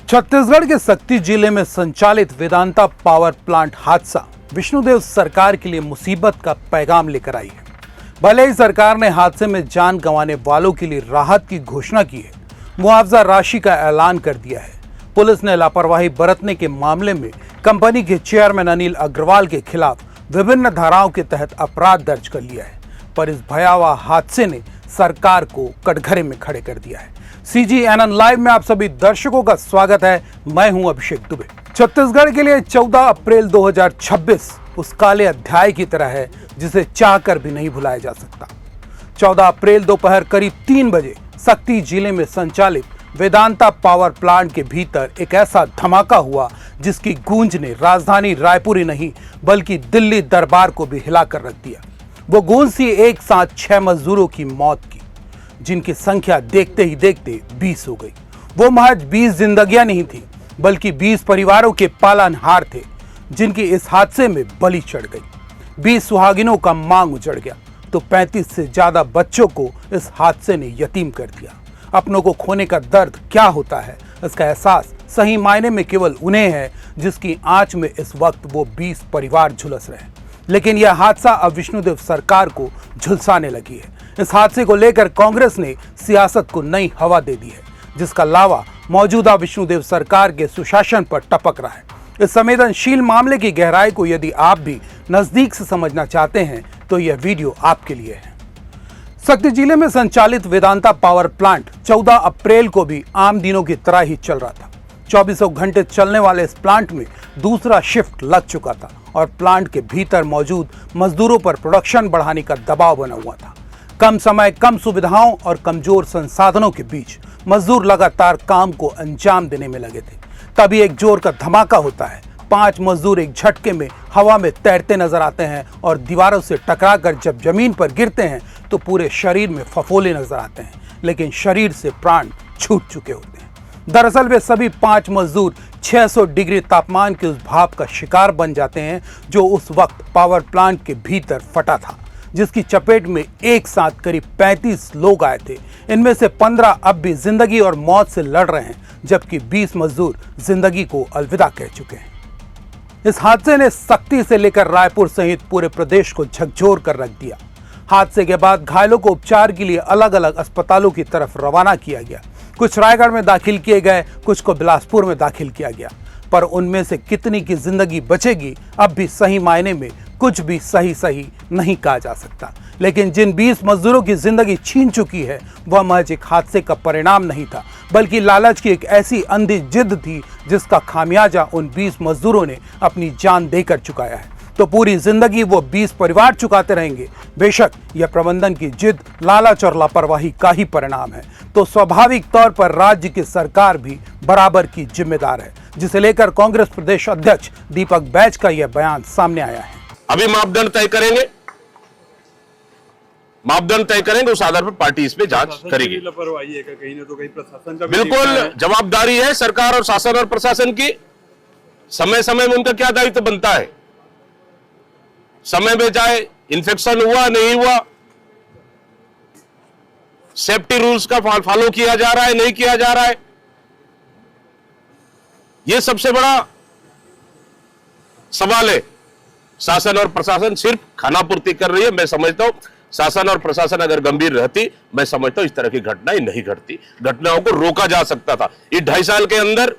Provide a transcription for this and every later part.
छत्तीसगढ़ के सक्ती जिले में संचालित वेदांता पावर प्लांट हादसा विष्णुदेव सरकार के लिए मुसीबत का पैगाम लेकर आई है। भले ही सरकार ने हादसे में जान गंवाने वालों के लिए राहत की घोषणा की है, मुआवजा राशि का ऐलान कर दिया है। पुलिस ने लापरवाही बरतने के मामले में कंपनी के चेयरमैन अनिल अग्रवाल के खिलाफ विभिन्न धाराओं के तहत अपराध दर्ज कर लिया है। पर इस भयावह हादसे ने सरकार को कटघरे में खड़े कर दिया है। CGNN लाइव में आप सभी दर्शकों का स्वागत है। मैं हूं अभिषेक दुबे। छत्तीसगढ़ के लिए 14 अप्रैल 2026 उस काले अध्याय की तरह है जिसे चाहकर भी नहीं भुलाया जा सकता। 14 अप्रैल दोपहर करीब 3 बजे सक्ती जिले में संचालित वेदांता पावर प्लांट के भीतर एक ऐसा धमाका हुआ जिसकी गूंज ने राजधानी रायपुर ही नहीं बल्कि दिल्ली दरबार को भी हिलाकर रख दिया। वो गूंज थी एक साथ 6 मजदूरों की मौत की, जिनकी संख्या देखते ही देखते 20 हो गई। वो महज 20 जिंदगियां नहीं थी बल्कि 20 परिवारों के पालनहार थे जिनकी इस हादसे में बलि चढ़ गई। 20 सुहागिनों का मांग उजड़ गया तो 35 से ज्यादा बच्चों को इस हादसे ने यतीम कर दिया। अपनों को खोने का दर्द क्या होता है, इसका एहसास सही मायने में केवल उन्हें है जिसकी आंच में इस वक्त वो 20 परिवार झुलस रहे हैं। लेकिन यह हादसा अब विष्णुदेव सरकार को झुलसाने लगी है। इस हादसे को लेकर कांग्रेस ने सियासत को नई हवा दे दी है, जिसका लावा मौजूदा विष्णुदेव सरकार के सुशासन पर टपक रहा है। इस संवेदनशील मामले की गहराई को यदि आप भी नजदीक से समझना चाहते हैं तो यह वीडियो आपके लिए है। सक्ती जिले में संचालित वेदांता पावर प्लांट 14 अप्रैल को भी आम दिनों की तरह ही चल रहा था। 24 घंटे चलने वाले इस प्लांट में दूसरा शिफ्ट लग चुका था और प्लांट के भीतर मौजूद मजदूरों पर प्रोडक्शन बढ़ाने का दबाव बना हुआ था। कम समय, कम सुविधाओं और कमजोर संसाधनों के बीच मजदूर लगातार काम को अंजाम देने में लगे थे। तभी एक जोर का धमाका होता है। 5 मजदूर एक झटके में हवा में तैरते नजर आते हैं और दीवारों से टकराकर जब जमीन पर गिरते हैं तो पूरे शरीर में फफोले नजर आते हैं, लेकिन शरीर से प्राण छूट चुके होते हैं। दरअसल वे सभी 5 मजदूर 600 डिग्री तापमान के उस भाप का शिकार बन जाते हैं जो उस वक्त पावर प्लांट के भीतर फटा था, जिसकी चपेट में एक साथ करीब 35 लोग आए थे। इनमें से 15 अब भी जिंदगी और मौत से लड़ रहे हैं, जबकि 20 मजदूर जिंदगी को अलविदा कह चुके हैं। इस हादसे ने सक्ती से लेकर रायपुर सहित पूरे प्रदेश को झकझोर कर रख दिया। हादसे के बाद घायलों को उपचार के लिए अलग अलग अस्पतालों की तरफ रवाना किया गया। कुछ रायगढ़ में दाखिल किए गए, कुछ को बिलासपुर में दाखिल किया गया। पर उनमें से कितनी की जिंदगी बचेगी अब भी सही मायने में कुछ भी सही नहीं कहा जा सकता। लेकिन जिन 20 मजदूरों की जिंदगी छीन चुकी है वह महज एक हादसे का परिणाम नहीं था, बल्कि लालच की एक ऐसी अंधी जिद थी जिसका खामियाजा उन 20 मजदूरों ने अपनी जान देकर चुकाया है। तो पूरी जिंदगी वो 20 परिवार चुकाते रहेंगे। बेशक यह प्रबंधन की जिद, लालच और लापरवाही का ही परिणाम है, तो स्वाभाविक तौर पर राज्य की सरकार भी बराबर की जिम्मेदार है, जिसे लेकर कांग्रेस प्रदेश अध्यक्ष दीपक बैज का यह बयान सामने आया है। अभी मापदंड तय करेंगे, उस आधार पर पार्टी इस पे जांच करेगी। लापरवाही है कहीं ना तो कहीं प्रशासन का बिल्कुल जवाबदारी है सरकार और शासन और प्रशासन की। समय समय में उनका क्या दायित्व बनता है, समय में चाहे इन्फेक्शन हुआ नहीं हुआ, सेफ्टी रूल्स का फॉलो किया जा रहा है नहीं किया जा रहा है, यह सबसे बड़ा सवाल है। शासन और प्रशासन सिर्फ खानापूर्ति कर रही है। मैं समझता हूं शासन और प्रशासन अगर गंभीर रहती, मैं समझता हूं इस तरह की घटनाएं नहीं घटती, घटनाओं को रोका जा सकता था। इस 2.5 साल के अंदर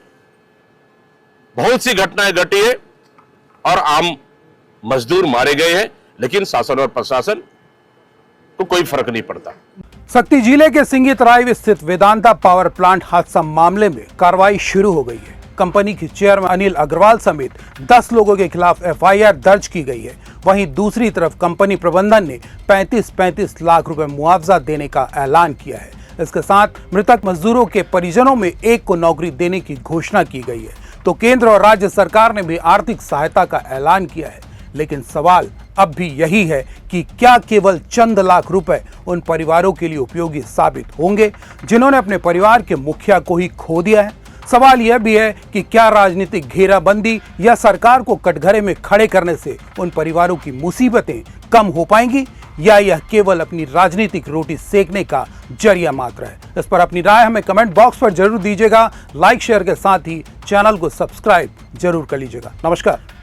बहुत सी घटनाएं घटी है और आम मजदूर मारे गए हैं, लेकिन शासन और प्रशासन को कोई फर्क नहीं पड़ता। सक्ती जिले के सिंगीतराई स्थित वेदांता पावर प्लांट हादसा मामले में कार्रवाई शुरू हो गई है। कंपनी के चेयरमैन अनिल अग्रवाल समेत 10 लोगों के खिलाफ FIR दर्ज की गई है। वहीं दूसरी तरफ कंपनी प्रबंधन ने 35 लाख रुपए मुआवजा देने का ऐलान किया है। इसके साथ मृतक मजदूरों के परिजनों में एक को नौकरी देने की घोषणा की गई है। तो केंद्र और राज्य सरकार ने भी आर्थिक सहायता का ऐलान किया है। लेकिन सवाल अब भी यही है कि क्या केवल चंद लाख रुपए उन परिवारों के लिए उपयोगी साबित होंगे जिन्होंने अपने परिवार के मुखिया को ही खो दिया है। सवाल यह भी है कि क्या राजनीतिक घेराबंदी या सरकार को कटघरे में खड़े करने से उन परिवारों की मुसीबतें कम हो पाएंगी। या यह केवल अपनी राजनीतिक रोटी सेकने का जरिया मात्र है? इस पर अपनी राय हमें कमेंट बॉक्स पर जरूर दीजिएगा। लाइक शेयर के साथ ही चैनल को सब्सक्राइब जरूर कर लीजिएगा। नमस्कार।